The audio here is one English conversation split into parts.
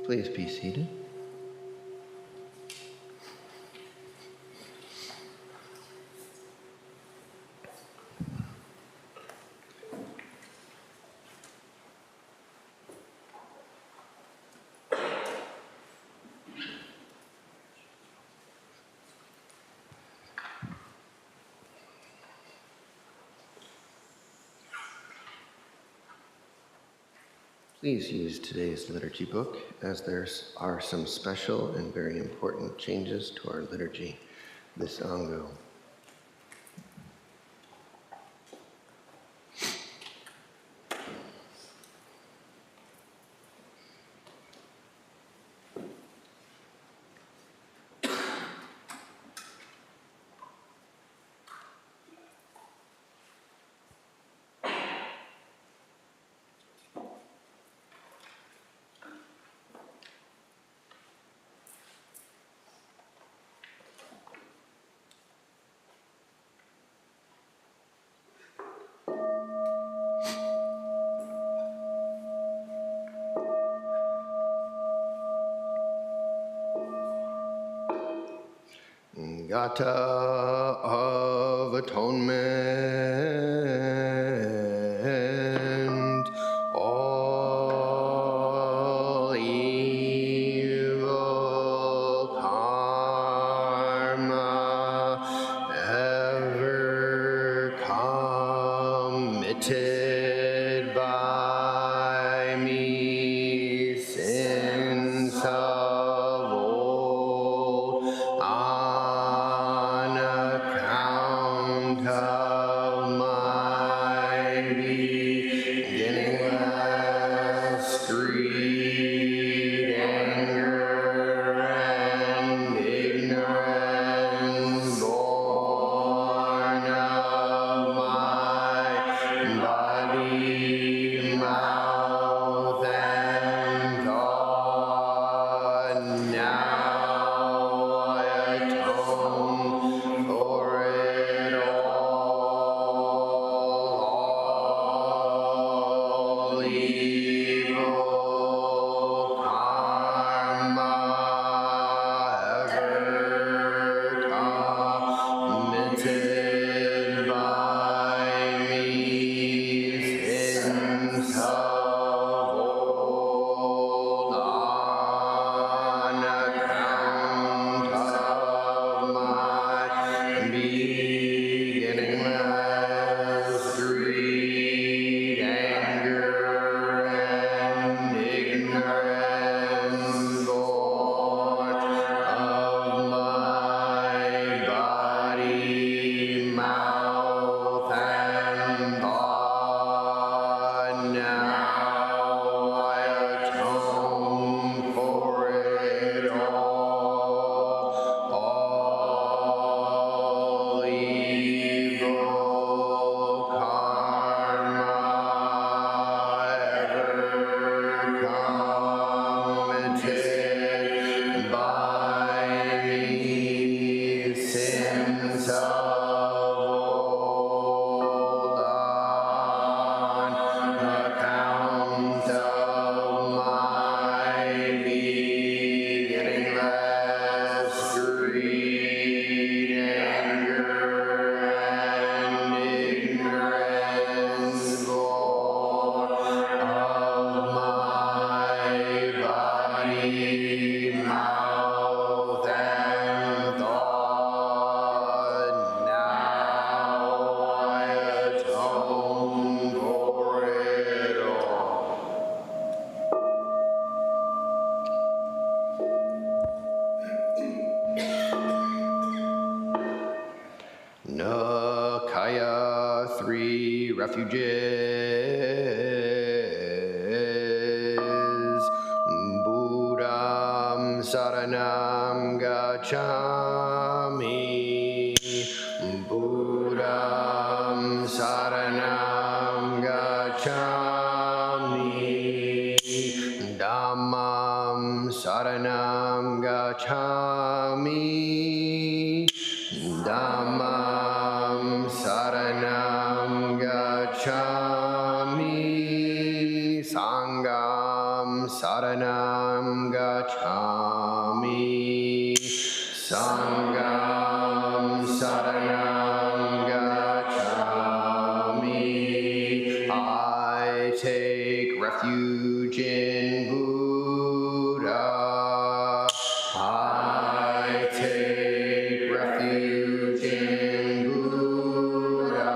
Please be seated. Please use today's liturgy book, as there are some special and very important changes to our liturgy this Ango. Gata of Atonement, all evil karma ever committed by me, sins of old, on account of my beginningless greed, anger, and ignorance, born of my body, mouth, and thought, now I atone for it all evil karma ever committed by me, sins of old, on account of my beginningless greed, anger, and ignorance, born of my body, mouth, and thought, now I atone for it all evil karma ever committed by me, sins of old, on account of my beginningless greed, anger, and ignorance, born of my body, mouth, and thought, now I atone for it all. Nakaya 3 Refuges. Buddham Saranam Gacchami. Buddham Saranam Gacchami. Dhammam Saranam Gacchami. Dhammam Saranam Gacchami. Sangham Saranam Saranam gacchami. Sangam Saranam gacchami. I take refuge in Buddha. I take refuge in Buddha.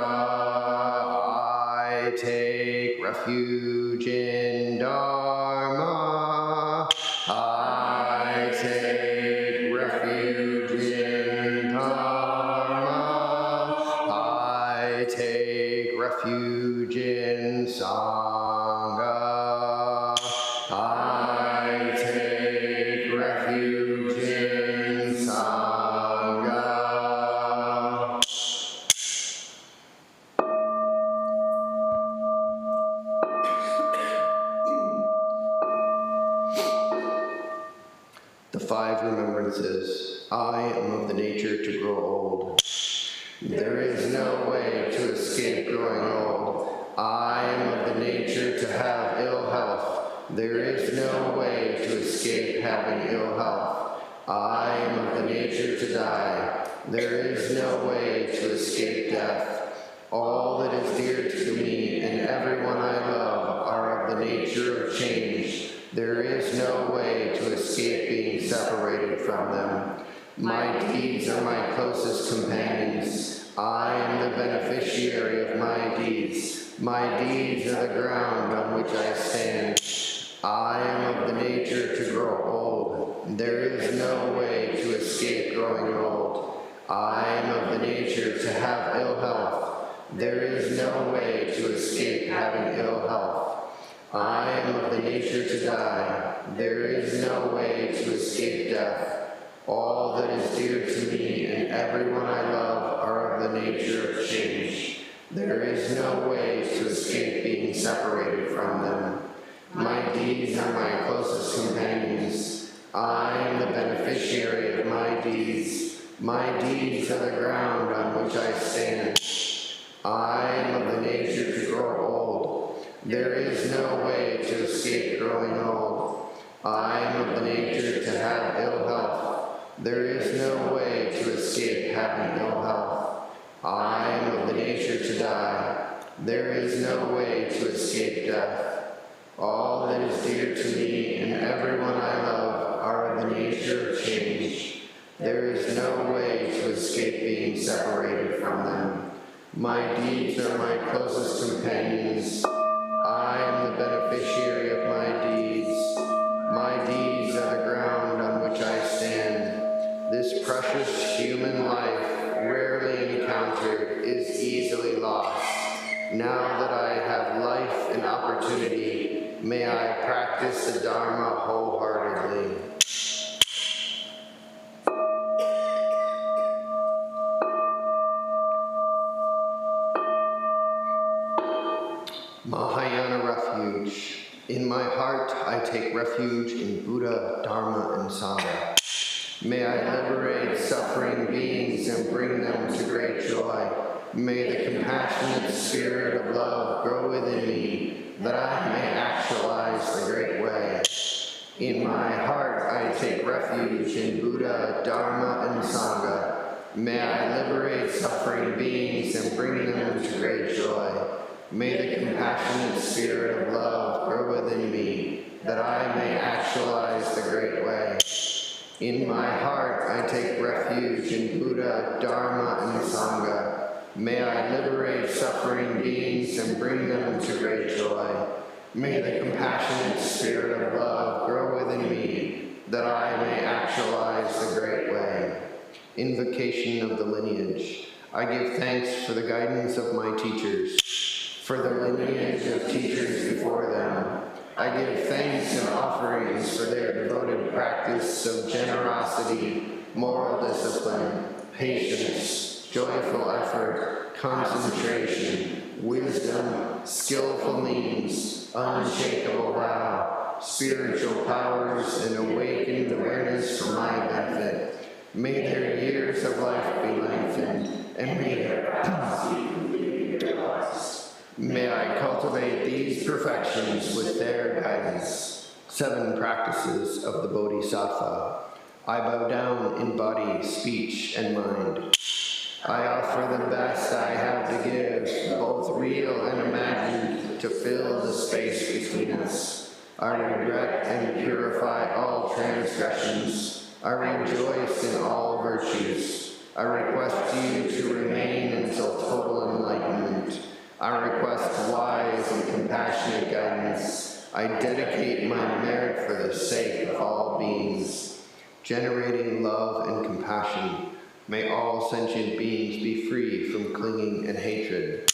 I take refuge in Dharma. I take refuge in Dharma. I take refuge in Sangha. I take refuge in Sangha. The 5 remembrances. I am of the nature to grow old. There is no way to escape growing old. I am of the nature to have ill health. There is no way to escape having ill health. I am of the nature to die. There is no way to escape death. All that is dear to me and everyone I love are of the nature of change. There is no way to escape being separated from them. My deeds are my closest companions. I am the beneficiary of my deeds. My deeds are the ground on which I stand. I am of the nature to grow old. There is no way to escape growing old. I am of the nature to have ill health. There is no way to escape having ill health. I am of the nature to die. There is no way to escape death. All that is dear to me and everyone I love are of the nature of change. There is no way to escape being separated from them. My deeds are my closest companions. I am the beneficiary of my deeds. My deeds are the ground on which I stand. I am of the nature to grow old. There is no way to escape growing old. I am of the nature to have ill health. There is no way to escape having ill health. I am of the nature to die. There is no way to escape death. All that is dear to me and everyone I love are of the nature of change. There is no way to escape being separated from them. My deeds are my closest companions. I am the beneficiary of my deeds. My deeds are the ground on which I stand. This precious human life, rarely encountered, is easily lost. Now that I have life and opportunity, may I practice the Dharma wholeheartedly. Mahayana refuge. In my heart, I take refuge in Buddha, Dharma, and Sangha. May I liberate suffering beings and bring them to great joy. May the compassionate spirit of love grow within me, that I may actualize the great way. In my heart, I take refuge in Buddha, Dharma, and Sangha. May I liberate suffering beings and bring them to great joy. May the compassionate spirit of love grow within me, that I may actualize the great way. In my heart, I take refuge in Buddha, Dharma, and Sangha. May I liberate suffering beings and bring them to great joy. May the compassionate spirit of love grow within me, that I may actualize the great way. Invocation of the lineage. I give thanks for the guidance of my teachers, for the lineage of teachers before them. I give thanks and offerings for their devoted practice of generosity, moral discipline, patience, joyful effort, concentration, wisdom, skillful means, unshakable vow, spiritual powers, and awakened awareness for my benefit. May their years of life be lengthened, and may their capacity completely realized. May I cultivate these perfections with their guidance. 7 practices of the Bodhisattva. I bow down in body, speech, and mind. I offer the best I have to give, both real and imagined, to fill the space between us. I regret and purify all transgressions. I rejoice in all virtues. I request you to remain until total enlightenment. I request wise and compassionate guidance. I dedicate my merit for the sake of all beings. Generating love and compassion, may all sentient beings be free from clinging and hatred.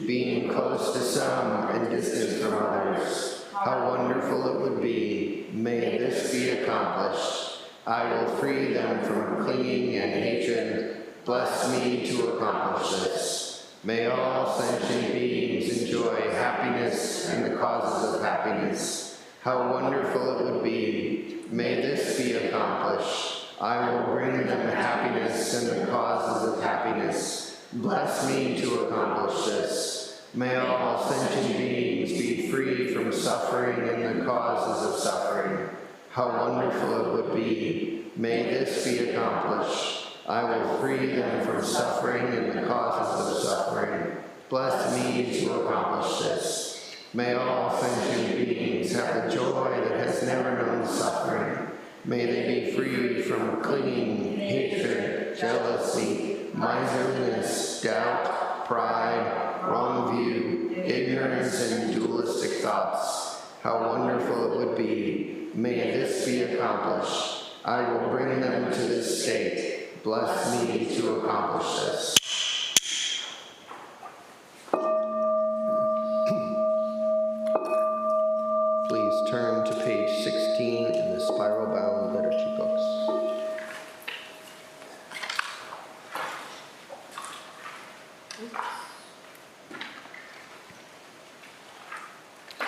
Being close to some and distant from others, how wonderful it would be, may this be accomplished. I will free them from clinging and hatred. Bless me to accomplish this. May all sentient beings enjoy happiness and the causes of happiness. How wonderful it would be. May this be accomplished. I will bring them happiness and the causes of happiness. Bless me to accomplish this. May all sentient beings be free from suffering and the causes of suffering. How wonderful it would be. May this be accomplished. I will free them from suffering and the causes of suffering. Bless me to accomplish this. May all sentient beings have the joy that has never known suffering. May they be free from clinging, hatred, jealousy, miserliness, doubt, pride, wrong view, ignorance, and dualistic thoughts. How wonderful it would be. May this be accomplished. I will bring them to this state. Bless me to accomplish this. Please turn to page 16 in the spiral-bound liturgy books.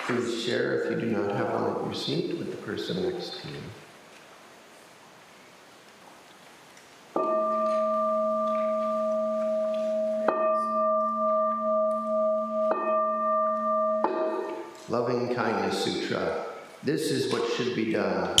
Please share, if you do not have one at your seat, with the person next to you. Loving Kindness Sutra. This is what should be done.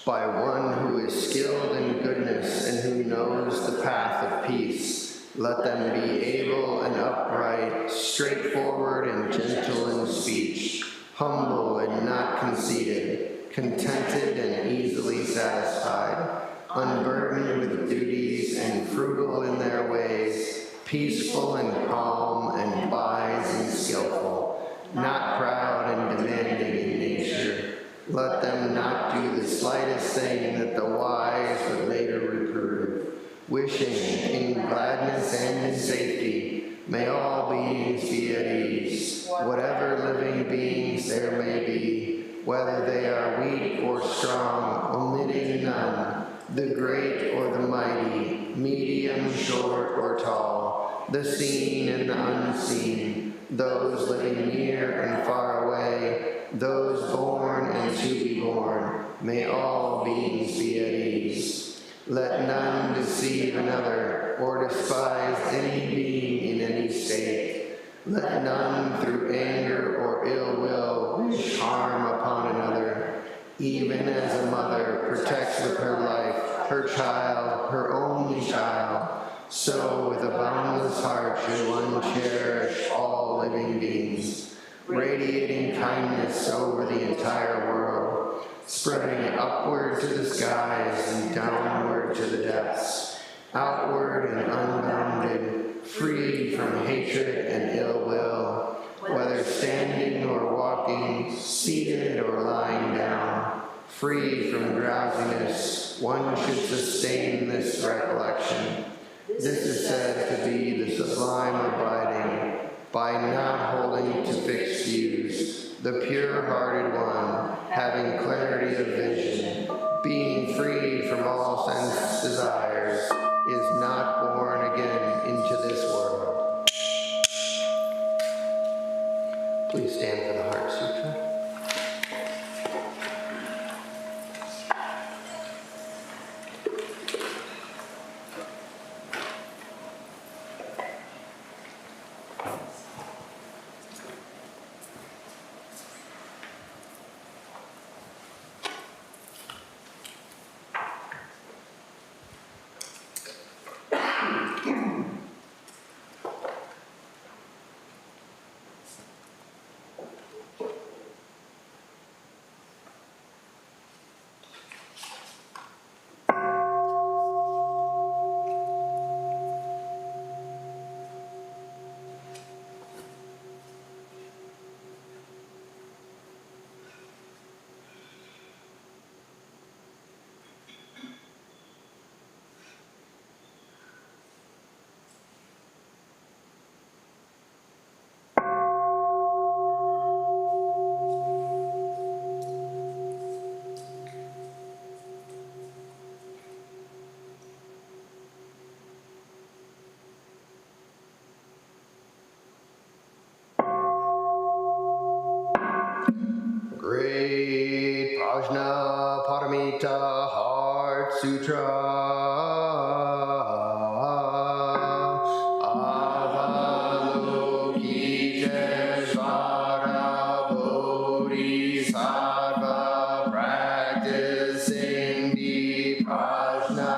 By one who is skilled in goodness and who knows the path of peace, let them be able and upright, straightforward and gentle in speech, humble and not conceited, contented and easily satisfied, unburdened with duties and frugal in their ways, peaceful and calm and wise and skillful, not proud and demanding in nature. Let them not do the slightest thing that the wise would later reprove. Wishing in gladness and in safety, may all beings be at ease. Whatever living beings there may be, whether they are weak or strong, omitting none, the great or the mighty, medium, short, or tall, the seen and the unseen, those living near and far away, those born and to be born, may all beings be at ease. Let none deceive another or despise any being in any state. Let none through anger or ill will wish harm upon another, even as a mother protects with her life her child, her only child. So with a boundless heart should one cherish all living beings, radiating kindness over the entire world, spreading upward to the skies and downward to the depths, outward and unbounded, free from hatred and ill will, whether standing or walking, seated or lying down, free from drowsiness. One should sustain this recollection. This is said to be the sublime abiding, by not holding to fixed views, the pure-hearted one, having clarity of vision, being free from all sense desires, is not born again into this world. Please stand for the Heart Sutra. Paramita Heart Sutra. Avalokiteshvara Bodhisattva practicing the prajna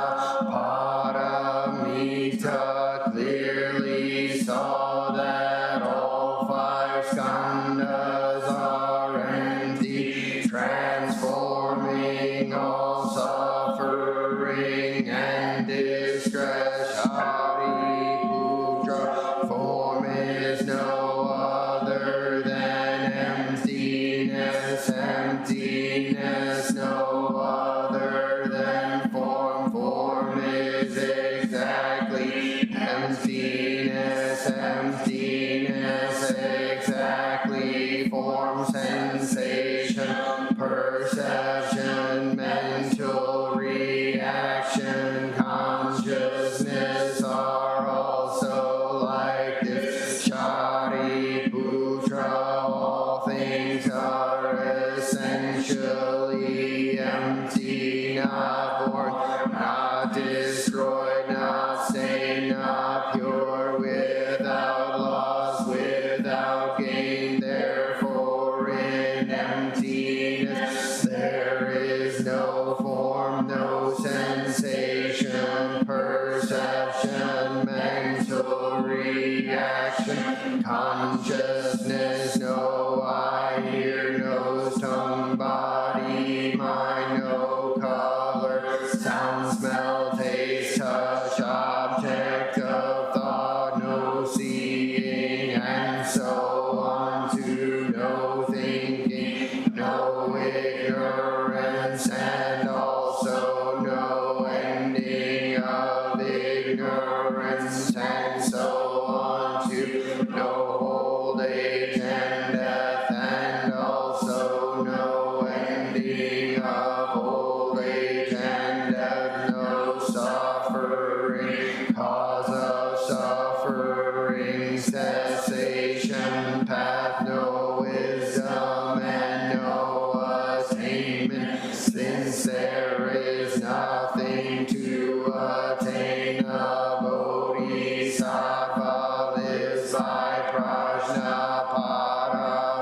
paramita clearly saw that all 5 skandhas are empty, transforming all suffering and distress. Shariputra, form is no other than emptiness, emptiness no other than form, form is exactly emptiness, emptiness exactly form, sensation, perception, mental reaction, consciousness are also like this. Shariputra, all things are essentially empty, not born, not destroyed, not stained, not pure, without loss, without gain. Therefore in emptiness there is no form, no sensation, perception, mental reaction, consciousness, no eye, ear, nose, tongue, body, mind, no color, sound, smell, taste, touch, object of thought, no seeing, and so on to no thinking, no ignorance, and also no ending of ignorance, and so on to no old age and death, and also no ending of old age and death, no suffering, cause of suffering, cessation, path, no wisdom, and no attainment, since there is nothing to attain. A bodhisattva lives by prajna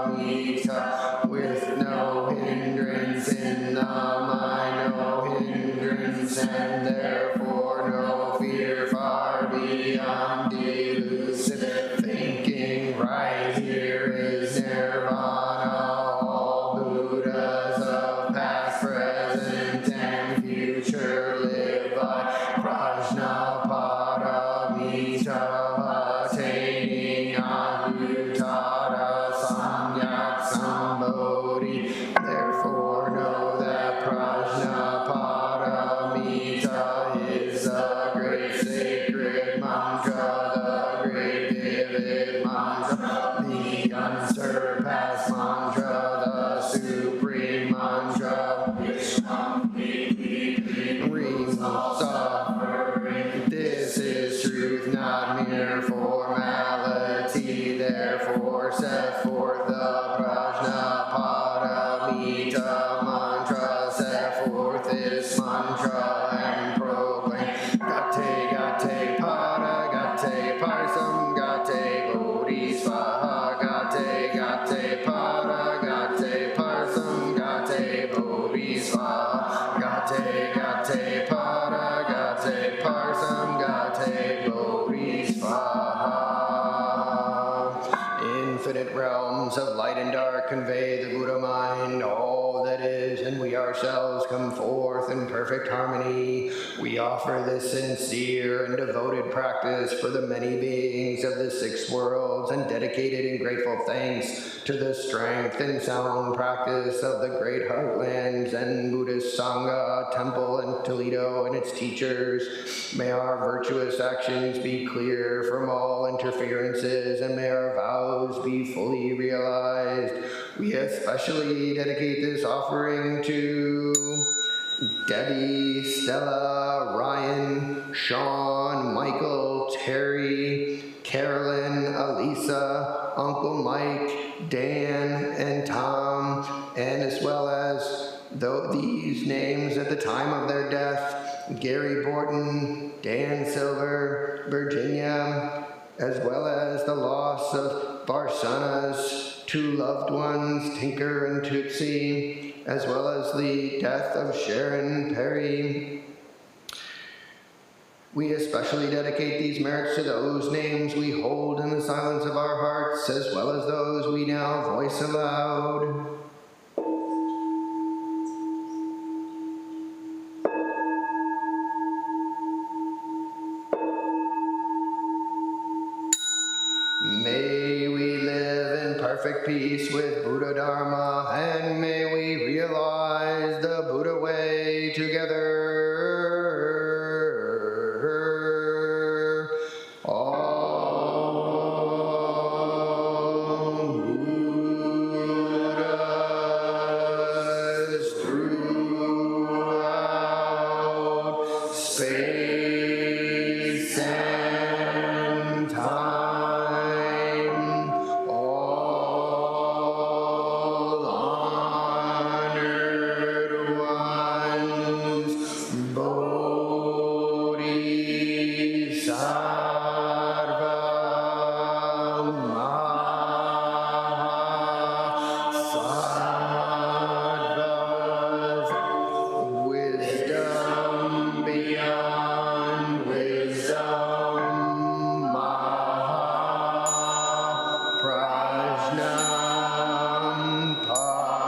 paramita, with no hindrance in the mind, no hindrance, and therefore no fear, far beyond delusive thinking. Right here is nirvana. All Buddhas of past, present, and future live by prajna paramita, attaining Anuttara Samyak Sambodhi. Therefore know that prajna paramita is the great sacred mantra, the great vivid mantra, the unsurpassed mantra, the supreme mantra, which completely removes suffering. This is truth, not mere formality. Therefore set forth the prajna paramita mantra, set forth this mantra and proclaim. Gate, gate, para, gate, parsam, gate, bodhisvaha, gate, gate, para, gate, parsam, gate, bodhisvaha, gate, gate, para, gate, parsam, gate, bodhisvaha. Infinite realms of light and dark convey the Buddha mind. All that is and we ourselves come forth in perfect harmony. We offer this sincere and devoted practice for the many beings of the 6 worlds, and dedicated in grateful thanks to the strength and sound practice of the great heartlands and Buddhist Sangha Temple in Toledo and its teachers. May our virtuous actions be clear from all interferences, and may our vows be fully realized. We especially dedicate this offering to Debbie, Stella, Ryan, Sean, Michael, Terry, Carolyn, Elisa, Uncle Mike, Dan, and Tom, and as well as though these names at the time of their death: Gary Borton, Dan Silver, Virginia, as well as the loss of Barsana's 2 loved ones, Tinker and Tootsie, as well as the death of Sharon Perry. We especially dedicate these merits to those names we hold in the silence of our hearts, as well as those we now voice aloud. May we live in perfect peace with Buddha Dharma, and may we realize the Buddha way together. All Buddhas throughout space and time, all honored ones, Bodhisattva, Mahasattvas, wisdom beyond wisdom, Mahaprajnam Paramita.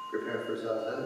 Prepare for zazen.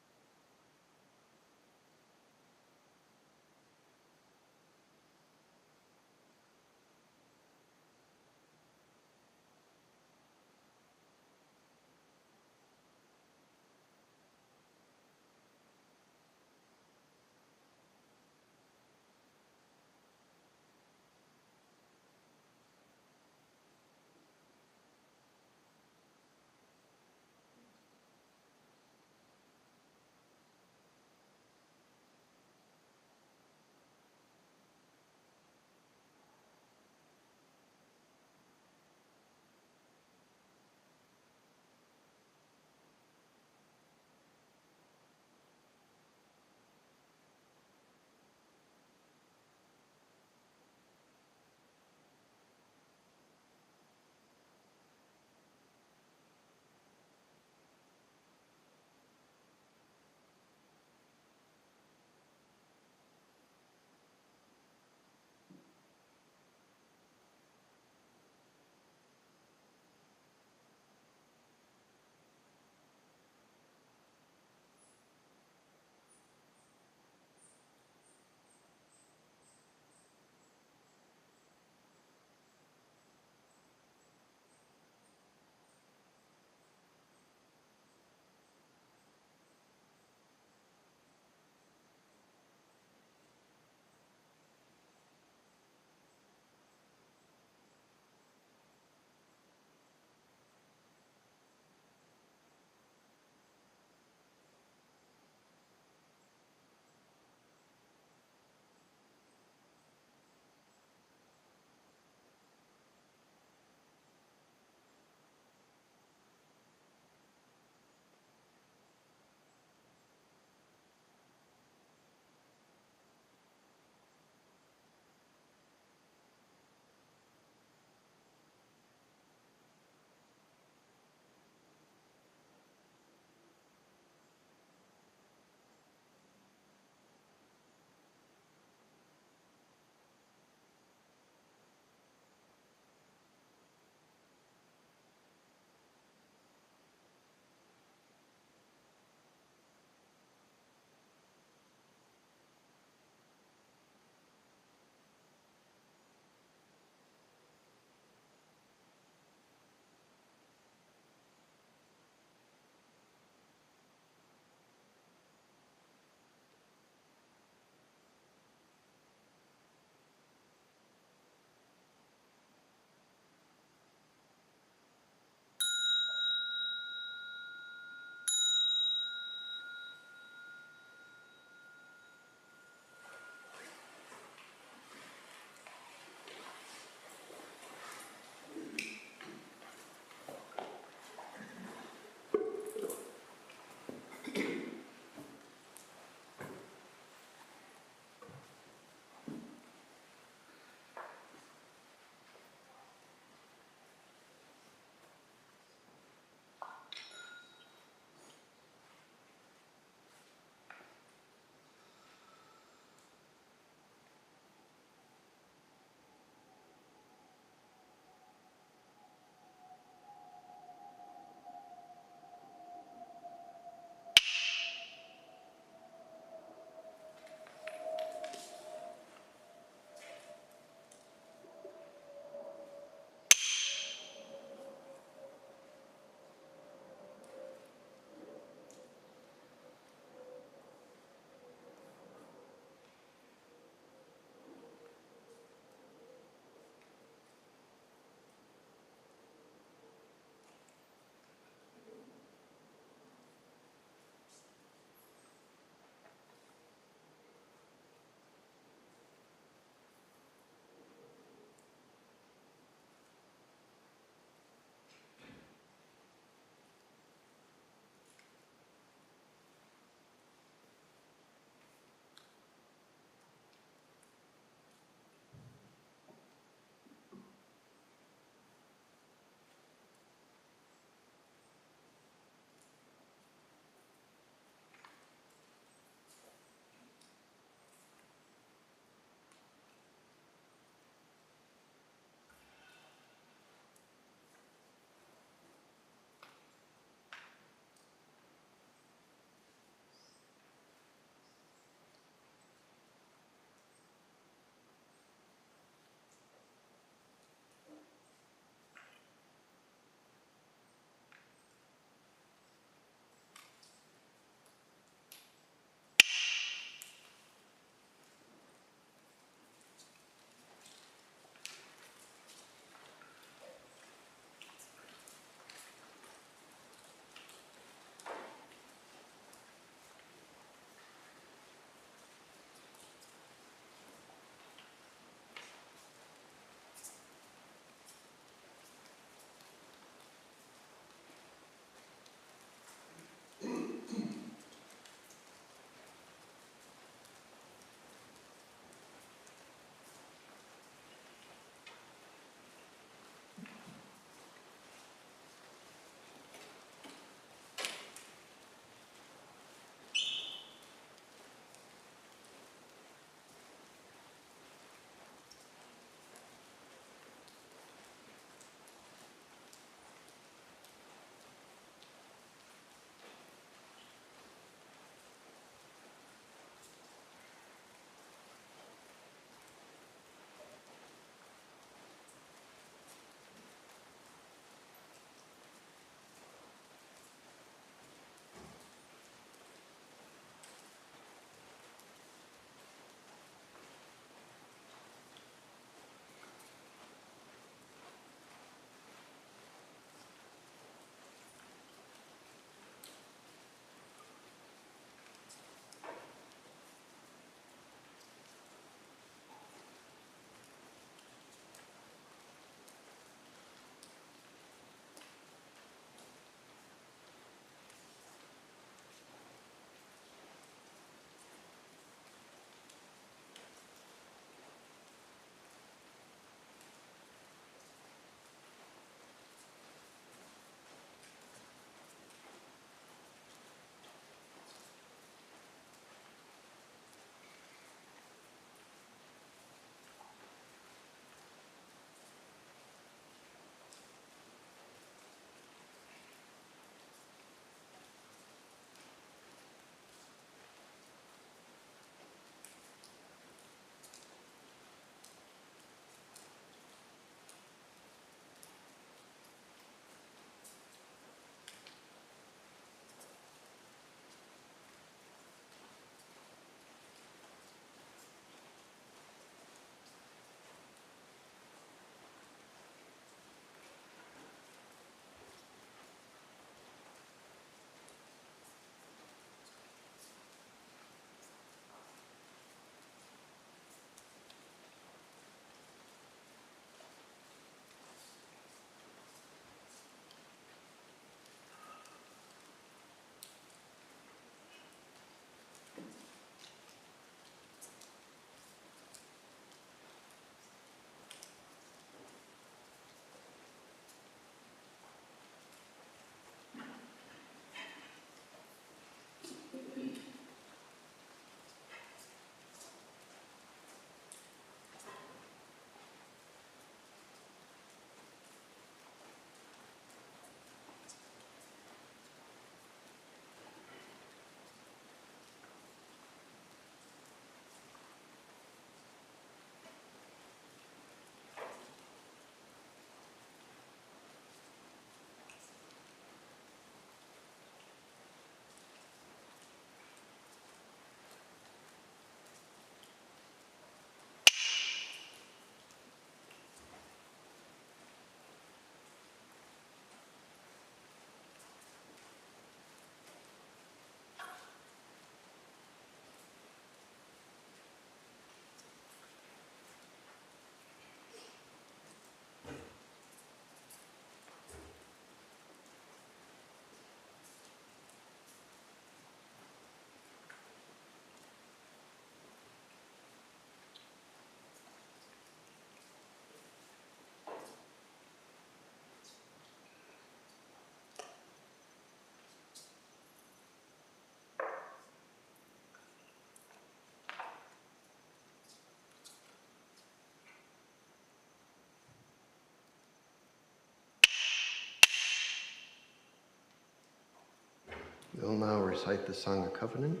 We'll now recite the Song of Covenant,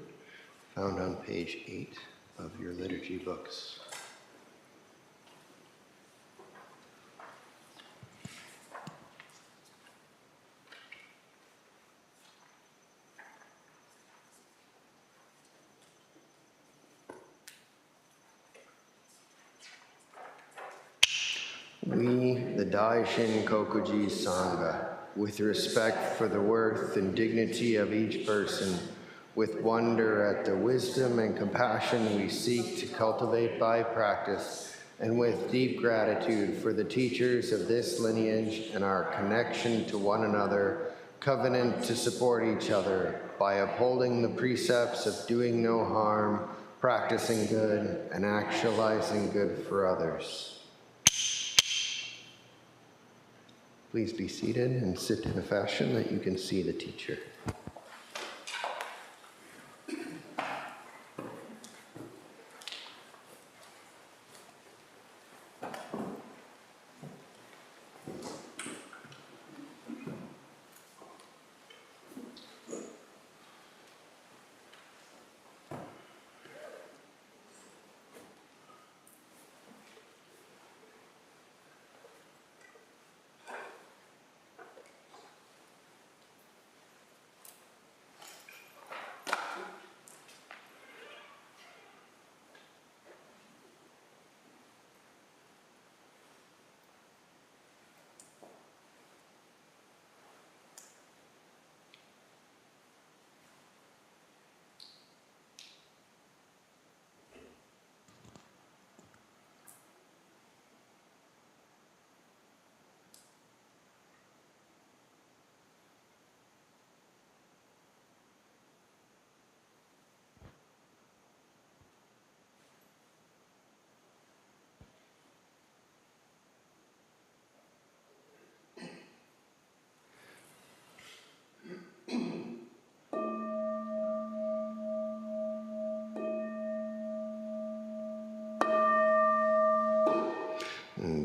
found on page 8 of your liturgy books. We, the Daishin Kokuji Sangha, with respect for the worth and dignity of each person, with wonder at the wisdom and compassion we seek to cultivate by practice, and with deep gratitude for the teachers of this lineage and our connection to one another, covenant to support each other by upholding the precepts of doing no harm, practicing good, and actualizing good for others. Please be seated and sit in a fashion that you can see the teacher.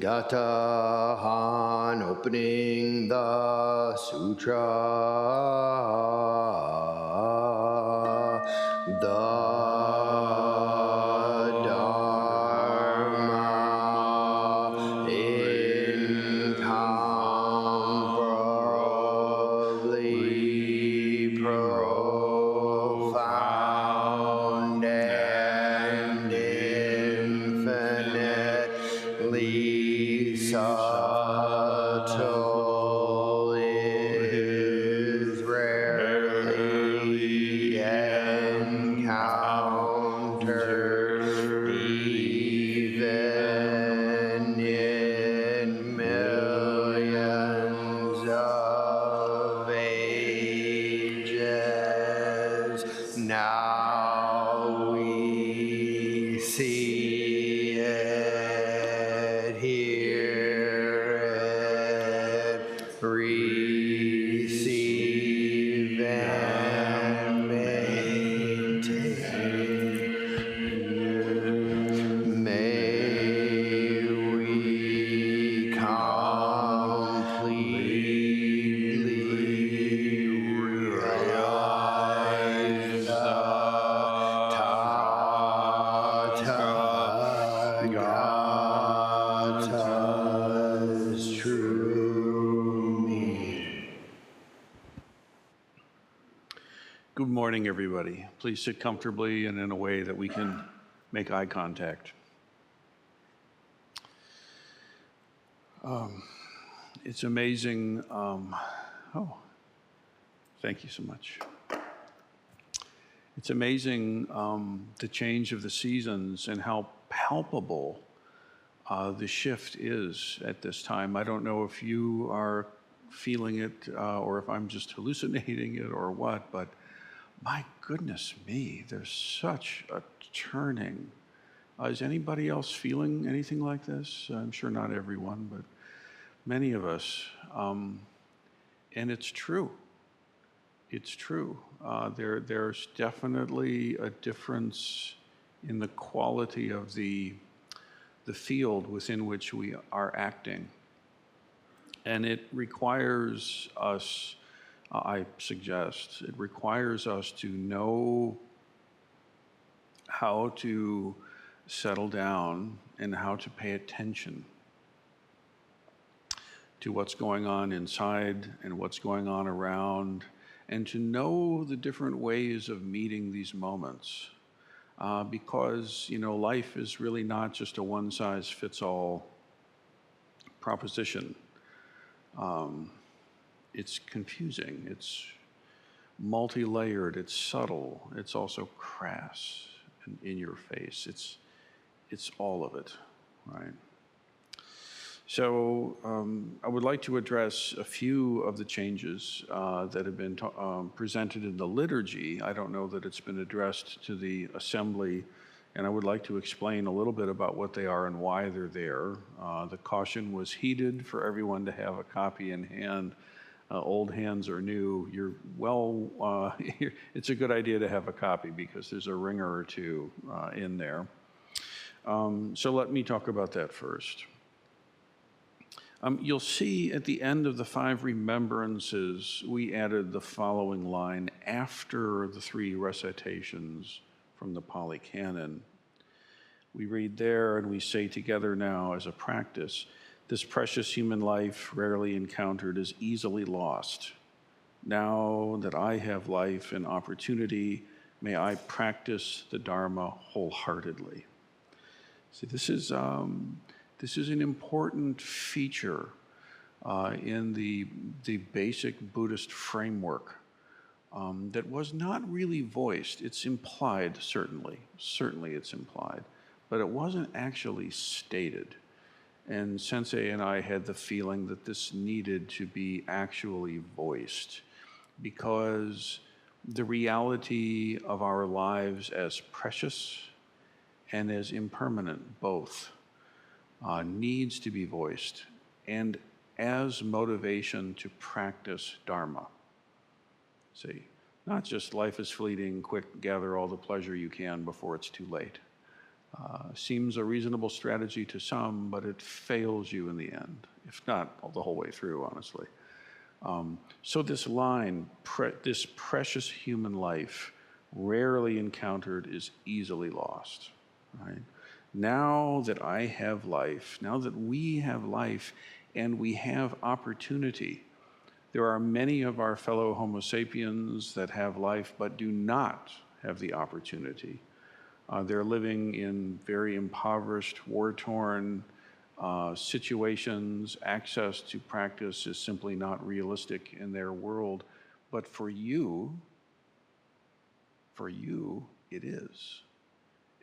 Gatahan, opening the sutra, the Dharma incomparably profound and infinitely subtle is rarely encountered even in millions of ages. Now we see it, hear it, receive and maintain. May we completely realize the Tathagata's true meaning. Good morning, everybody. Please sit comfortably and in a way that we can make eye contact. It's amazing. Thank you so much. It's amazing the change of the seasons and how palpable the shift is at this time. I don't know if you are feeling it or if I'm just hallucinating it or what, but my goodness me, there's such a turning. Is anybody else feeling anything like this? I'm sure not everyone, but many of us. And it's true. It's true. There's definitely a difference in the quality of the field within which we are acting. And it requires us I suggest. It requires us to know how to settle down and how to pay attention to what's going on inside and what's going on around, and to know the different ways of meeting these moments. Because, life is really not just a one-size-fits-all proposition. It's confusing, it's multi-layered, it's subtle, it's also crass and in your face. It's all of it, right? So I would like to address a few of the changes that have been presented in the liturgy. I don't know that it's been addressed to the assembly, and I would like to explain a little bit about what they are and why they're there. The caution was heeded for everyone to have a copy in hand. Old hands or new, it's a good idea to have a copy because there's a ringer or two in there. So let me talk about that first. You'll see at the end of the 5 remembrances, we added the following line after the 3 recitations from the Pali Canon. We read there and we say together now as a practice, this precious human life rarely encountered is easily lost. Now that I have life and opportunity, may I practice the Dharma wholeheartedly. See, this is an important feature in the basic Buddhist framework that was not really voiced. It's implied, certainly it's implied, but it wasn't actually stated. And Sensei and I had the feeling that this needed to be actually voiced because the reality of our lives as precious and as impermanent, both, needs to be voiced and as motivation to practice Dharma. See, not just life is fleeting, quick, gather all the pleasure you can before it's too late. Seems a reasonable strategy to some, but it fails you in the end, if not the whole way through, honestly. So this line, this precious human life, rarely encountered is easily lost, right? Now that I have life, now that we have life and we have opportunity, there are many of our fellow Homo sapiens that have life but do not have the opportunity. They're living in very impoverished, war-torn situations. Access to practice is simply not realistic in their world. But for you, it is.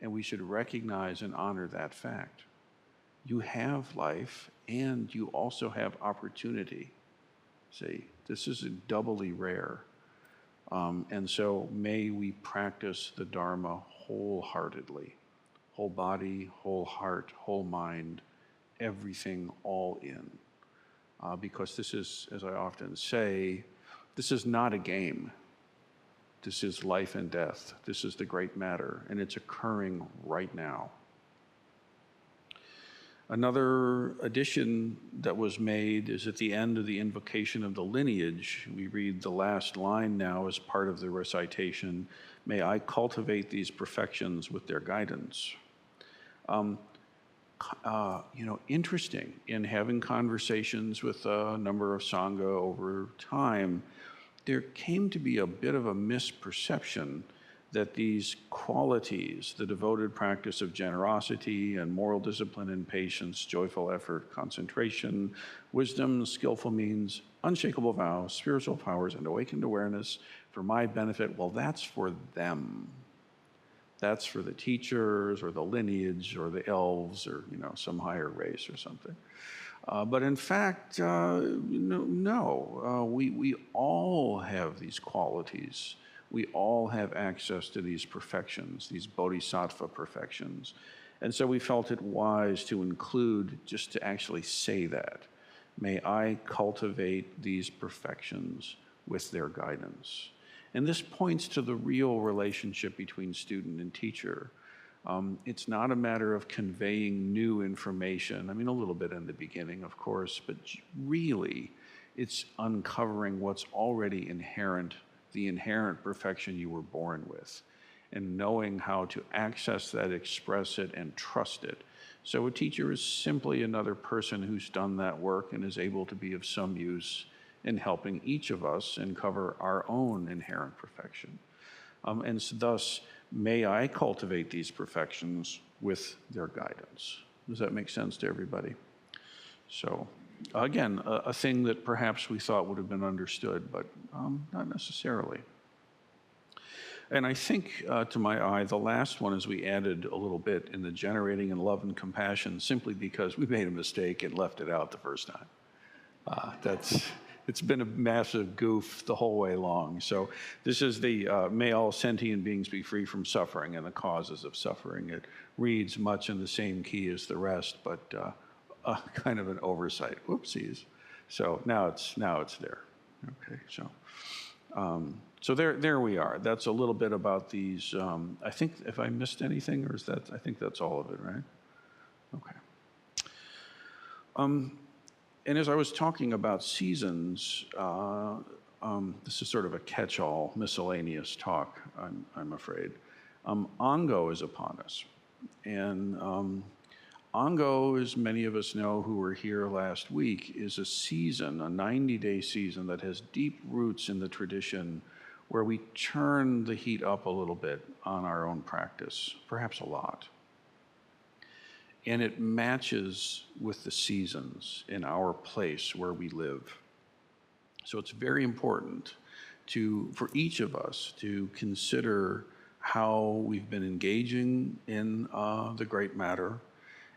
And we should recognize and honor that fact. You have life and you also have opportunity. See, this is doubly rare. And so may we practice the Dharma wholeheartedly, whole body, whole heart, whole mind, everything all in. Because this is, as I often say, this is not a game. This is life and death. This is the great matter, and it's occurring right now. Another addition that was made is at the end of the invocation of the lineage. We read the last line now as part of the recitation, may I cultivate these perfections with their guidance. Interesting in having conversations with a number of Sangha over time, there came to be a bit of a misperception that these qualities, the devoted practice of generosity and moral discipline and patience, joyful effort, concentration, wisdom, skillful means, unshakable vows, spiritual powers, and awakened awareness for my benefit, well, that's for them. That's for the teachers or the lineage or the elves or, some higher race or something. But in fact, no. We all have these qualities. We all have access to these perfections, these Bodhisattva perfections. And so we felt it wise to include, just to actually say that, may I cultivate these perfections with their guidance. And this points to the real relationship between student and teacher. It's not a matter of conveying new information. I mean, a little bit in the beginning, of course, but really, It's uncovering what's already inherent, the inherent perfection you were born with, and knowing how to access that, express it, and trust it. So a teacher is simply another person who's done that work and is able to be of some use in helping each of us uncover our own inherent perfection. And so thus, may I cultivate these perfections with their guidance. Does that make sense to everybody? So, again, a thing that perhaps we thought would have been understood, but not necessarily. And I think, to my eye, the last one is we added a little bit in the generating in love and compassion simply because we made a mistake and left it out the first time. It's been a massive goof the whole way along. So this is the may all sentient beings be free from suffering and the causes of suffering. It reads much in the same key as the rest, but kind of an oversight. Whoopsies. So now it's there. Okay, so there we are. That's a little bit about these. I think if I missed anything, or is that? I think that's all of it, right? Okay. And as I was talking about seasons, this is sort of a catch-all, miscellaneous talk, I'm afraid. Ango is upon us. And Ango, as many of us know who were here last week, is a season, a 90-day season that has deep roots in the tradition where we turn the heat up a little bit on our own practice, perhaps a lot. And it matches with the seasons in our place where we live. So it's very important for each of us to consider how we've been engaging in the great matter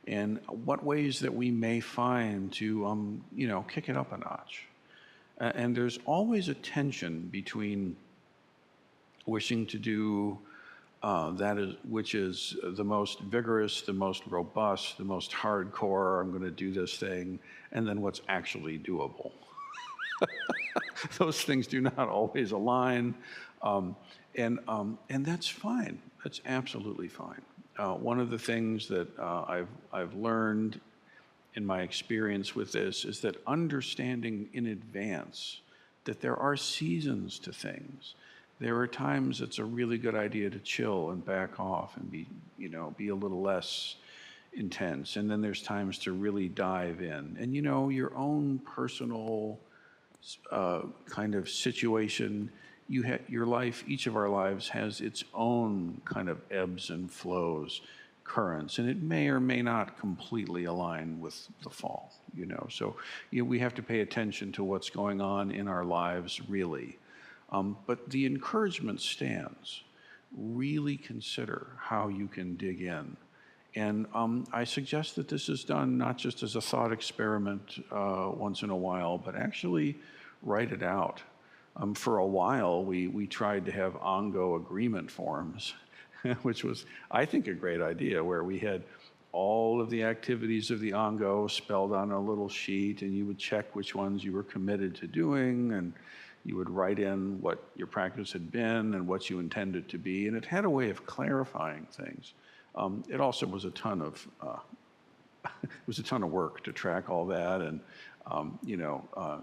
and what ways that we may find to, kick it up a notch. And there's always a tension between wishing to do which is the most vigorous, the most robust, the most hardcore, I'm going to do this thing, and then what's actually doable. Those things do not always align, and that's fine. That's absolutely fine. One of the things that I've learned in my experience with this is that understanding in advance that there are seasons to things. There are times it's a really good idea to chill and back off and be a little less intense. And then there's times to really dive in. And your own personal kind of situation, your life, each of our lives has its own kind of ebbs and flows, currents, and it may or may not completely align with the fall, So we have to pay attention to what's going on in our lives, really. But the encouragement stands. Really consider how you can dig in. And I suggest that this is done not just as a thought experiment once in a while, but actually write it out. For a while, we tried to have Ango agreement forms, which was, I think, a great idea, where we had all of the activities of the Ango spelled on a little sheet, and you would check which ones you were committed to doing, and you would write in what your practice had been and what you intended to be, and it had a way of clarifying things. It also was a ton of work to track all that, and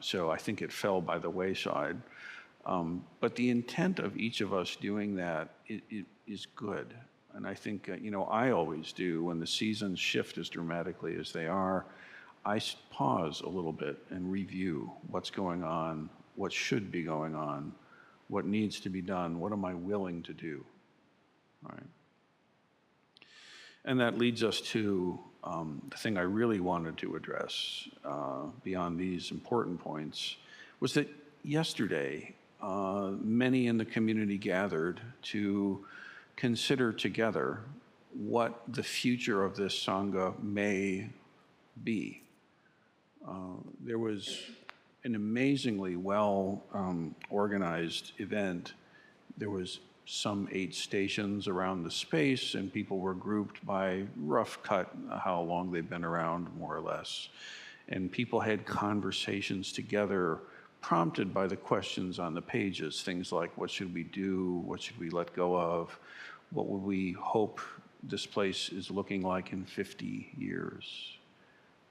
so I think it fell by the wayside. But the intent of each of us doing that is good, and I think I always do when the seasons shift as dramatically as they are. I pause a little bit and review what's going on. What should be going on, what needs to be done, what am I willing to do, right? And that leads us to the thing I really wanted to address beyond these important points, was that yesterday, many in the community gathered to consider together what the future of this Sangha may be. There was an amazingly well organized event. There was some 8 stations around the space, and people were grouped by rough cut how long they've been around, more or less. And people had conversations together prompted by the questions on the pages, things like, what should we do? What should we let go of? What would we hope this place is looking like in 50 years?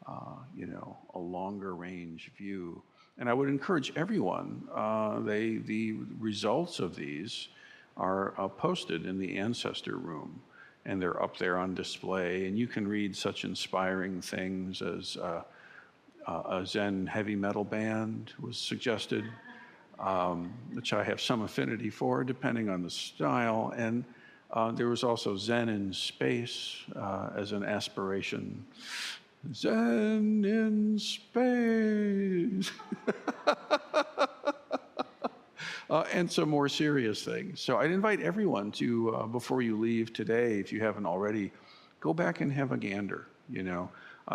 A longer range view. And I would encourage everyone, the results of these are posted in the ancestor room, and they're up there on display, and you can read such inspiring things as a Zen heavy metal band was suggested, which I have some affinity for, depending on the style. And there was also Zen in space as an aspiration. Zen in space. And some more serious things. So I'd invite everyone to, before you leave today, if you haven't already, go back and have a gander,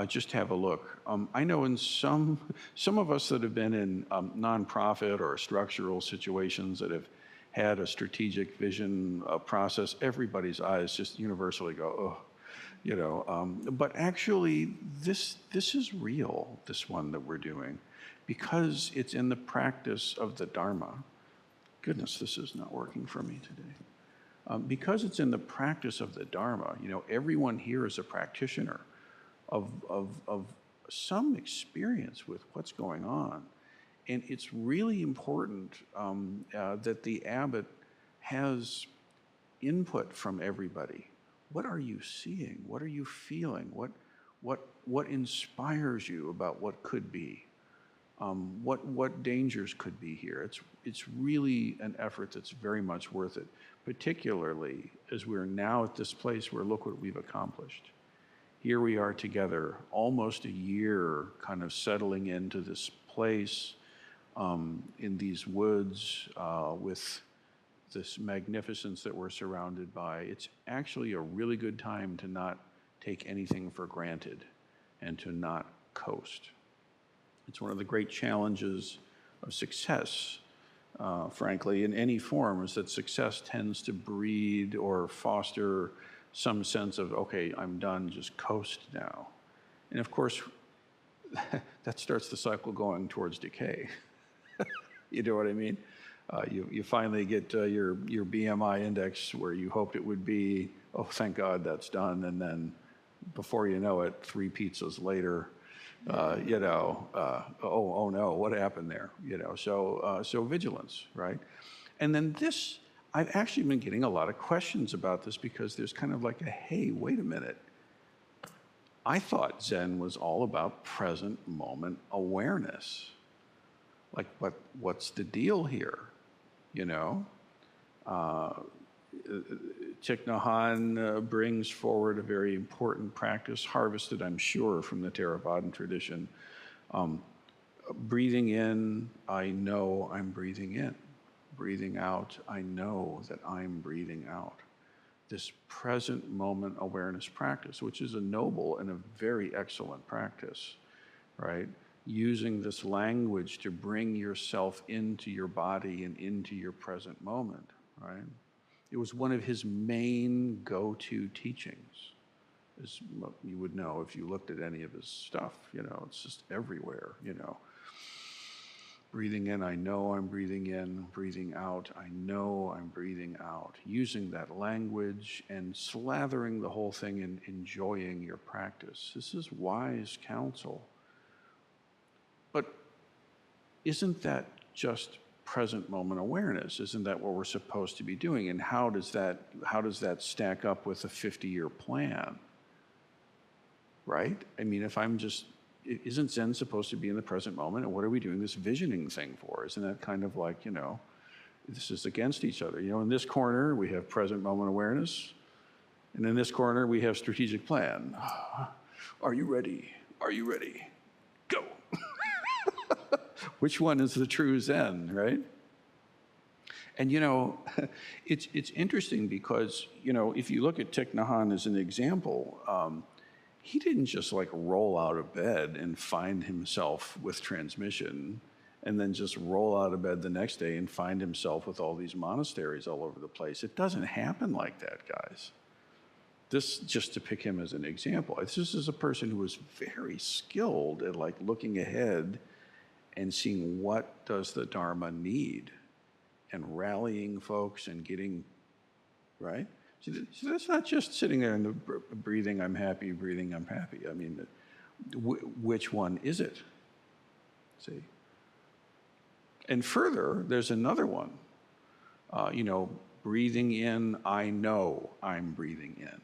just have a look. I know in some of us that have been in nonprofit or structural situations that have had a strategic vision process, everybody's eyes just universally go, oh, but actually this is real, this one that we're doing, because it's in the practice of the Dharma. Goodness, this is not working for me today. Because it's in the practice of the Dharma, everyone here is a practitioner of some experience with what's going on. And it's really important that the abbot has input from everybody. What are you seeing? What are you feeling? What inspires you about what could be? What dangers could be here? It's really an effort that's very much worth it, particularly as we're now at this place where look what we've accomplished. Here we are together, almost a year, kind of settling into this place in these woods with this magnificence that we're surrounded by. It's actually a really good time to not take anything for granted and to not coast. It's one of the great challenges of success, frankly, in any form, is that success tends to breed or foster some sense of, okay, I'm done, just coast now. And of course, that starts the cycle going towards decay. You know what I mean? You finally get your BMI index where you hoped it would be, oh, thank God that's done. And then before you know it, 3 pizzas later, oh no, what happened there? So vigilance, right? And then this, I've actually been getting a lot of questions about this because there's kind of like a, hey, wait a minute. I thought Zen was all about present moment awareness. Like, what's the deal here? Thich Nhat Hanh brings forward a very important practice, harvested, I'm sure, from the Theravadan tradition. Breathing in, I know I'm breathing in. Breathing out, I know that I'm breathing out. This present moment awareness practice, which is a noble and a very excellent practice, right? Using this language to bring yourself into your body and into your present moment, right? It was one of his main go-to teachings, as you would know if you looked at any of his stuff. It's just everywhere, Breathing in, I know I'm breathing in. Breathing out, I know I'm breathing out. Using that language and slathering the whole thing and enjoying your practice. This is wise counsel. But isn't that just present moment awareness? Isn't that what we're supposed to be doing? And how does that stack up with a 50-year plan? Right? I mean, isn't Zen supposed to be in the present moment? And what are we doing this visioning thing for? Isn't that kind of like, this is against each other? In this corner, we have present moment awareness. And in this corner, we have strategic plan. Are you ready? Are you ready? Go. Which one is the true Zen, right? And it's interesting because, if you look at Thich Nhat Hanh as an example, he didn't just like roll out of bed and find himself with transmission and then just roll out of bed the next day and find himself with all these monasteries all over the place. It doesn't happen like that, guys. This, just to pick him as an example, this is a person who was very skilled at like looking ahead and seeing what does the Dharma need and rallying folks and getting, right? So that's not just sitting there and breathing, I'm happy, breathing, I'm happy. I mean, which one is it? See? And further, there's another one. Breathing in, I know I'm breathing in.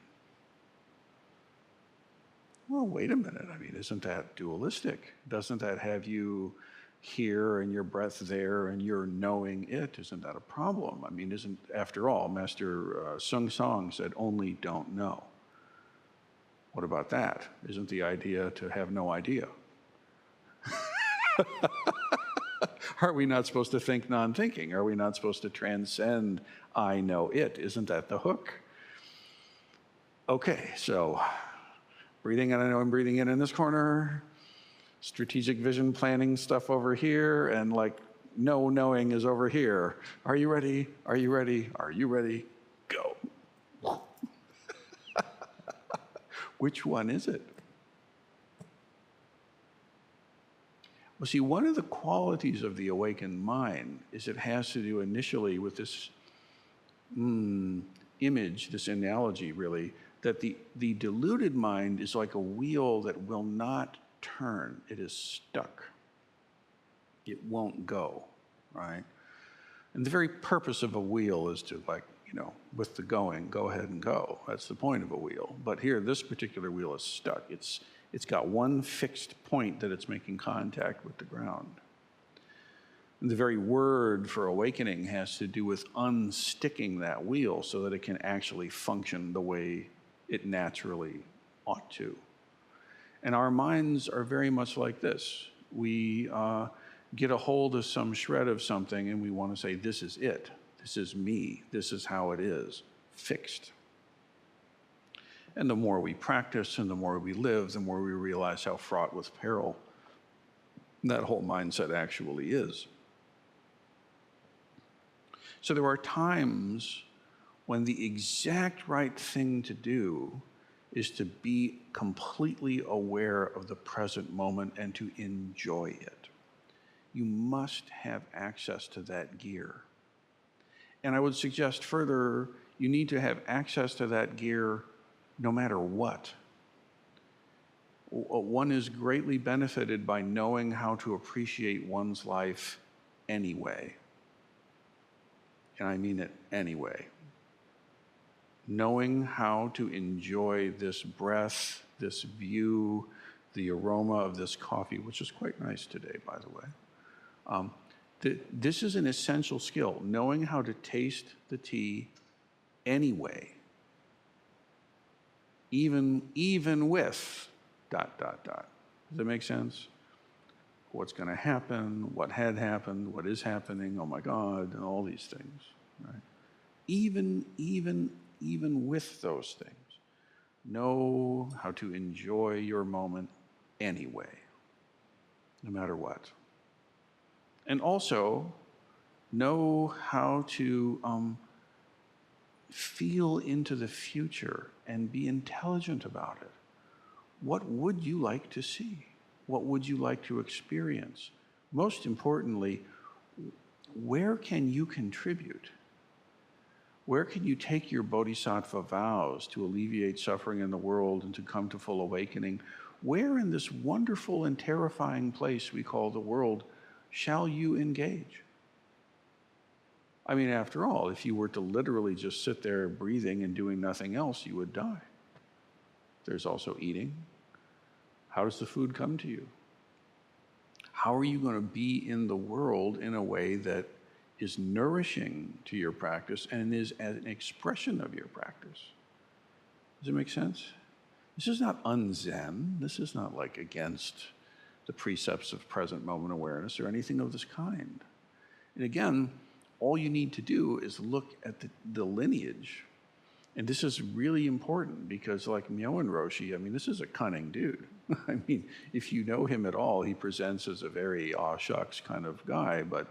Well, wait a minute. I mean, isn't that dualistic? Doesn't that have you here and your breath there and you're knowing it? Isn't that a problem? I mean, after all, Master Sung Song said, only don't know. What about that? Isn't the idea to have no idea? Are we not supposed to think non-thinking? Are we not supposed to transcend I know it? Isn't that the hook? Okay, so breathing in, I know I'm breathing in this corner, strategic vision planning stuff over here, and no knowing is over here. Are you ready? Are you ready? Are you ready? Go. Which one is it? Well, see, one of the qualities of the awakened mind is it has to do initially with this image, this analogy really, that the deluded mind is like a wheel that will not turn. It is stuck. It won't go, right? And the very purpose of a wheel is to with the going, go ahead and go. That's the point of a wheel. But here, this particular wheel is stuck. It's got one fixed point that it's making contact with the ground. And the very word for awakening has to do with unsticking that wheel so that it can actually function the way it naturally ought to. And our minds are very much like this. We get a hold of some shred of something and we want to say, this is it. This is me. This is how it is. Fixed. And the more we practice and the more we live, the more we realize how fraught with peril that whole mindset actually is. So there are times when the exact right thing to do is to be completely aware of the present moment and to enjoy it. You must have access to that gear. And I would suggest further, you need to have access to that gear no matter what. One is greatly benefited by knowing how to appreciate one's life anyway. And I mean it anyway. Knowing how to enjoy this breath, this view, the aroma of this coffee, which is quite nice today, by the way. This is an essential skill, knowing how to taste the tea anyway, even with ... Does that make sense? What's going to happen, what had happened, what is happening, oh my God, and all these things, right? Even with those things, know how to enjoy your moment anyway, no matter what. And also, know how to feel into the future and be intelligent about it. What would you like to see? What would you like to experience? Most importantly, where can you contribute? Where can you take your Bodhisattva vows to alleviate suffering in the world and to come to full awakening? Where in this wonderful and terrifying place we call the world shall you engage? I mean, after all, if you were to literally just sit there breathing and doing nothing else, you would die. There's also eating. How does the food come to you? How are you going to be in the world in a way that is nourishing to your practice and is an expression of your practice? Does it make sense? This is not un-Zen. This is not like against the precepts of present moment awareness or anything of this kind. And again, all you need to do is look at the lineage. And this is really important because like Myoen Roshi, I mean, this is a cunning dude. I mean, if you know him at all, he presents as a very aw shucks kind of guy, but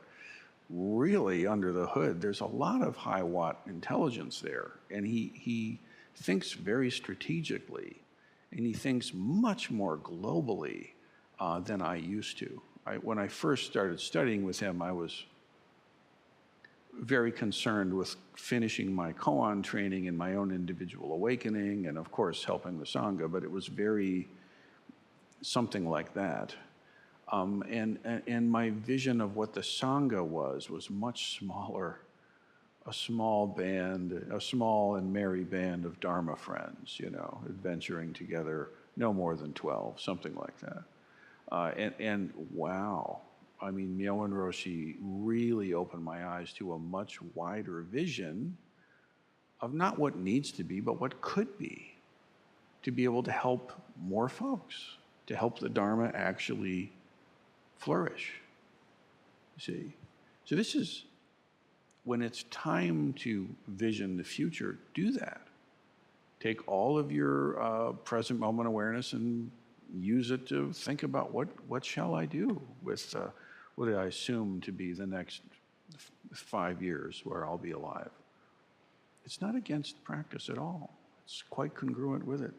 really under the hood, there's a lot of high watt intelligence there. And he thinks very strategically, and he thinks much more globally than I used to. When I first started studying with him, I was very concerned with finishing my koan training and my own individual awakening, and of course helping the Sangha, but it was very something like that. And my vision of what the Sangha was much smaller. A small band, a small and merry band of Dharma friends, adventuring together, no more than 12, something like that. And wow, I mean, Myoen Roshi really opened my eyes to a much wider vision of not what needs to be, but what could be, to be able to help more folks, to help the Dharma actually flourish. You see? So this is, when it's time to vision the future, do that. Take all of your present moment awareness and use it to think about what shall I do with what I assume to be the next 5 years where I'll be alive. It's not against practice at all. It's quite congruent with it.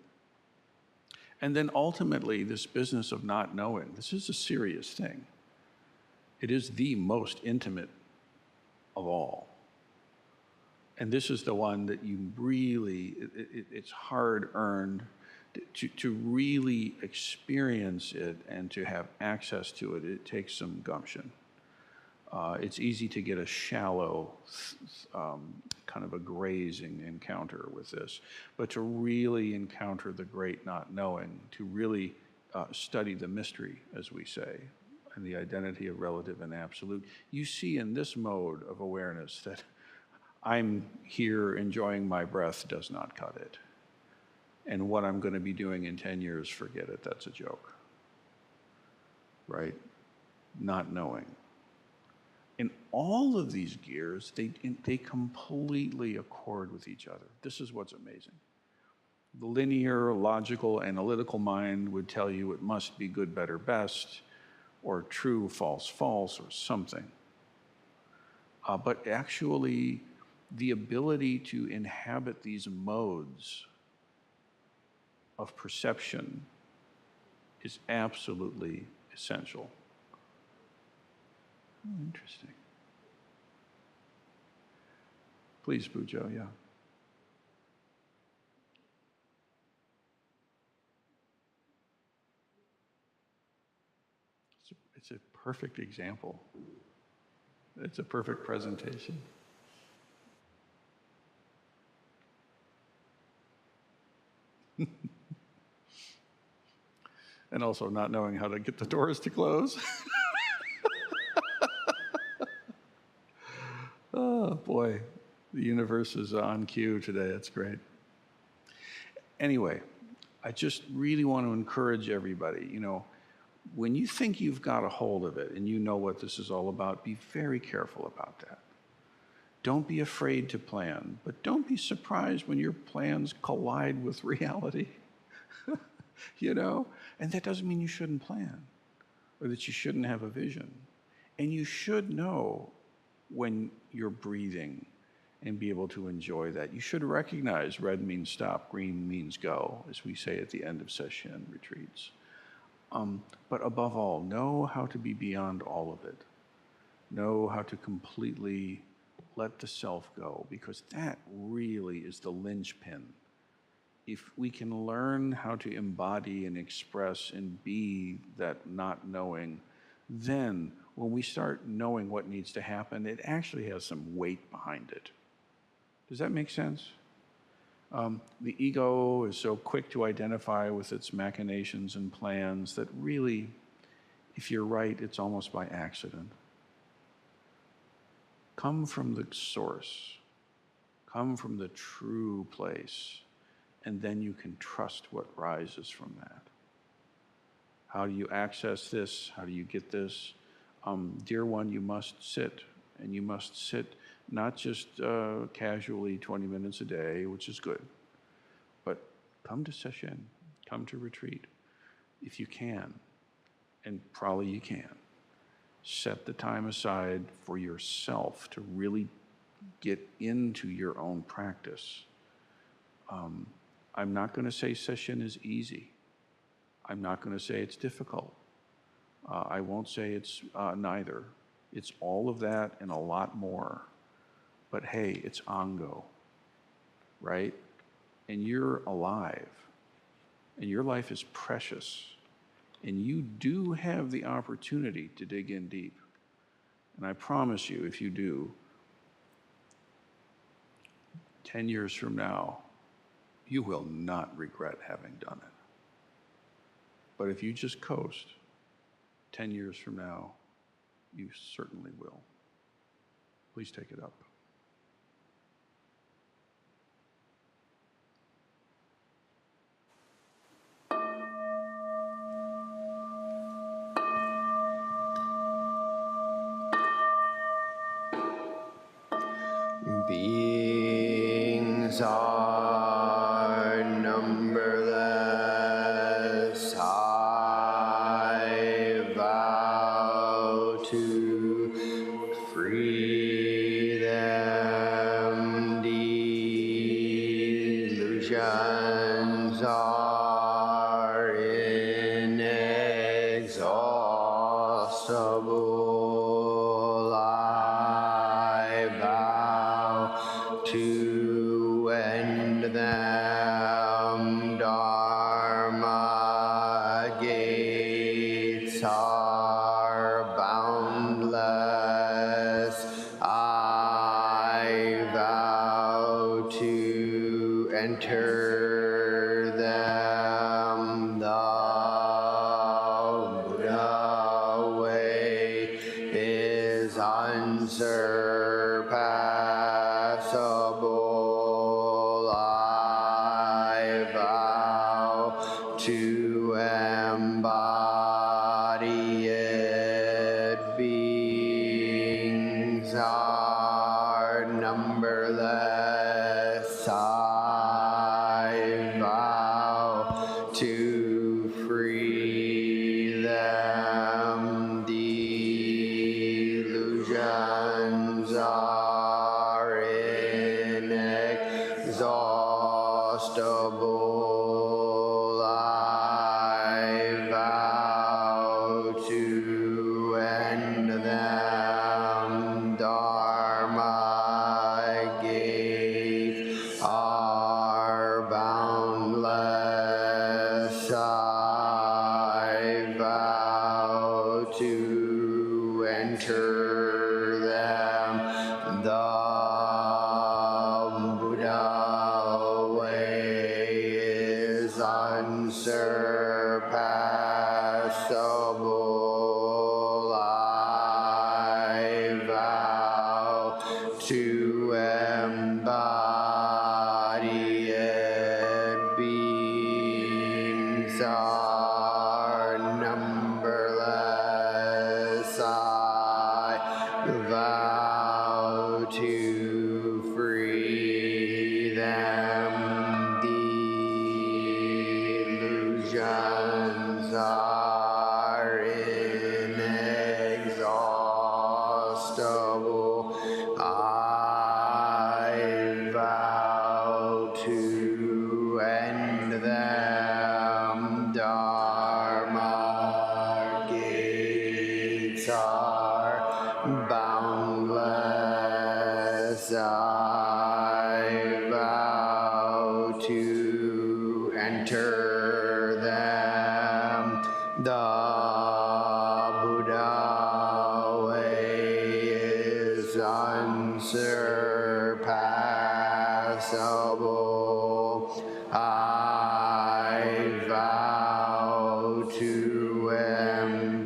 And then ultimately, this business of not knowing, this is a serious thing. It is the most intimate of all. And this is the one that you really, it's hard-earned to really experience it and to have access to it. It takes some gumption. It's easy to get a shallow, kind of a grazing encounter with this. But to really encounter the great not knowing, to really study the mystery, as we say, and the identity of relative and absolute, you see in this mode of awareness that I'm here enjoying my breath does not cut it. And what I'm going to be doing in 10 years, forget it, that's a joke. Right? Not knowing. In all of these gears, they completely accord with each other. This is what's amazing. The linear, logical, analytical mind would tell you it must be good, better, best, or true, false, false, or something. But actually, the ability to inhabit these modes of perception is absolutely essential. Oh, interesting. Please, Bujo, yeah. It's a perfect example. It's a perfect presentation. And also not knowing how to get the doors to close. Oh, boy. The universe is on cue today. It's great. Anyway, I just really want to encourage everybody, when you think you've got a hold of it and you know what this is all about, be very careful about that. Don't be afraid to plan, but don't be surprised when your plans collide with reality. And that doesn't mean you shouldn't plan or that you shouldn't have a vision. And you should know when you're breathing and be able to enjoy that. You should recognize red means stop, green means go, as we say at the end of session retreats. But above all, know how to be beyond all of it. Know how to completely let the self go, because that really is the linchpin. If we can learn how to embody and express and be that not knowing, then when we start knowing what needs to happen, it actually has some weight behind it. Does that make sense? The ego is so quick to identify with its machinations and plans that really, if you're right, it's almost by accident. Come from the source. Come from the true place. And then you can trust what rises from that. How do you access this? How do you get this? Dear one, you must sit. And you must sit not just casually 20 minutes a day, which is good, but come to session, come to retreat, if you can, and probably you can. Set the time aside for yourself to really get into your own practice. I'm not going to say session is easy. I'm not going to say it's difficult. I won't say it's neither. It's all of that and a lot more. But hey, it's Ango, right? And you're alive. And your life is precious. And you do have the opportunity to dig in deep. And I promise you, if you do, 10 years from now, you will not regret having done it. But if you just coast, 10 years from now, you certainly will. Please take it up. Beings are numberless. I vow to free them. Delusions are inexhaustible. I vow to end them. Dharma gates are boundless. I vow to enter them. The Buddha way is unsurpassable. I vow to embody it. Beings are numberless. I vow to free them. Delusions are inexhaustible. I vow to end them. Dharma gates are boundless. I vow to enter them. The Buddha way is unsurpassable. I vow to embody it. Beings are numberless. I vow to free them. Delusions are inexhaustible. I vow to end them. Dharma gates are boundless. I vow to enter them. The Buddha way is unsurpassable. I vow to embody.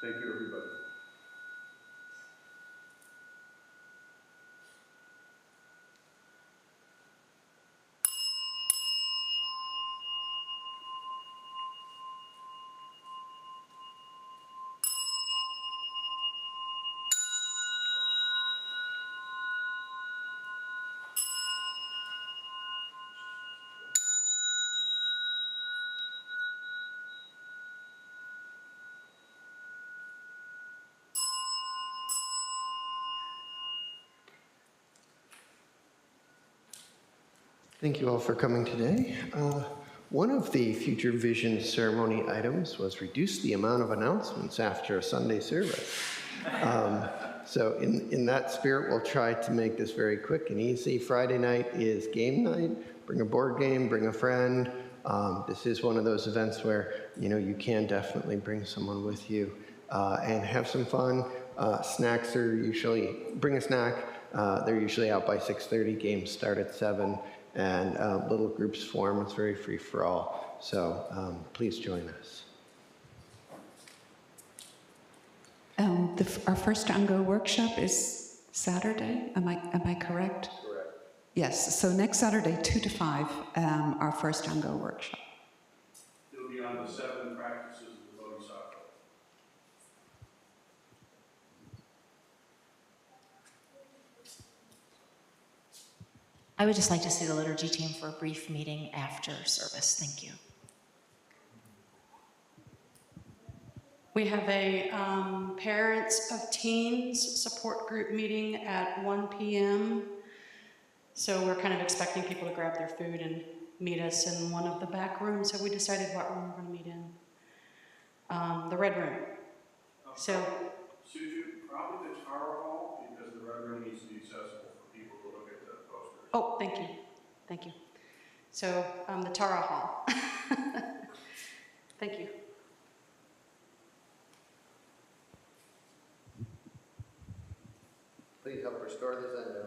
Thank you, everybody. Thank you all for coming today. One of the Future Vision ceremony items was reduce the amount of announcements after a Sunday service. So in that spirit, we'll try to make this very quick and easy. Friday night is game night. Bring a board game, bring a friend. This is one of those events where, you can definitely bring someone with you and have some fun. Snacks are usually, bring a snack. They're usually out by 6:30. Games start at 7. And little groups form. It's very free for all. So please join us. Our first Ango workshop is Saturday. Am I correct? Correct. Yes. So next Saturday, 2 to 5, our first Ango workshop. It'll be on the 7 practices of the Bodhisattva. I would just like to see the liturgy team for a brief meeting after service. Thank you. We have a parents of teens support group meeting at 1 p.m. So we're kind of expecting people to grab their food and meet us in one of the back rooms. So we decided what room we're going to meet in. The red room. So, Suju, probably the Tower Hall, because the red room needs to be accessible for people to look at the posters. oh, thank you. Thank you. So the Tara Hall. Thank you. Please help restore the Zendo.